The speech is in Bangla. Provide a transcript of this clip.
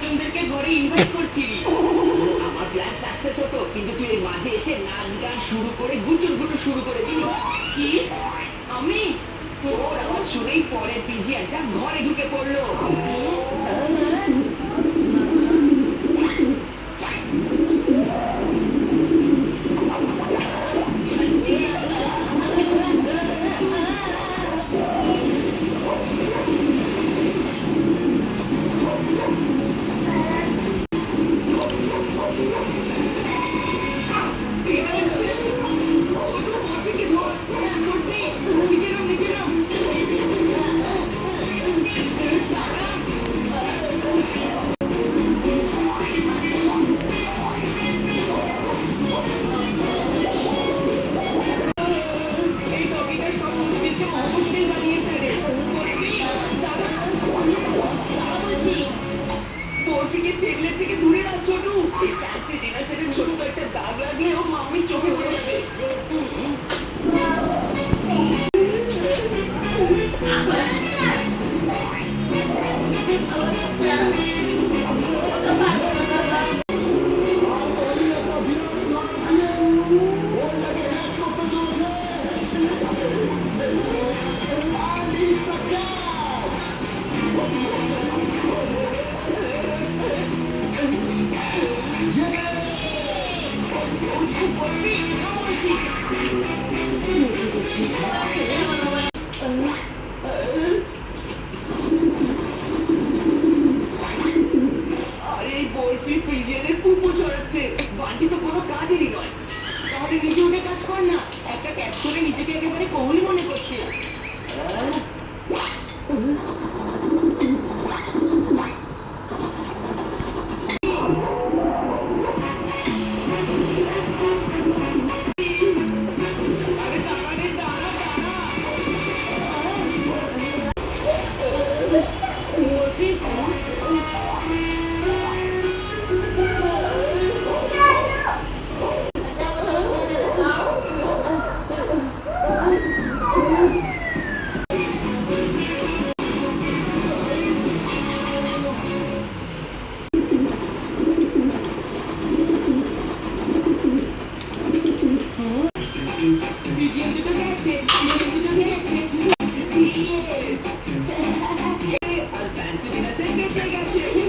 প্রিয়জনদেরকে ঘরে ইনভাইট করছিলি। আমার প্ল্যান সাকসেস হতো, কিন্তু তুই এর মাঝে এসে নাচ গান শুরু করে গুটুর গুটু শুরু করে দিলি। কি? আমি? তোর আওয়াজ শুনেই পরের পিজিয়ানটা ঘরে ঢুকে পড়লো। নিজে উঠে কাজ কর না, একটা ক্যাচ করে নিজেকে একেবারে কোহলি মনে করছে। Yes!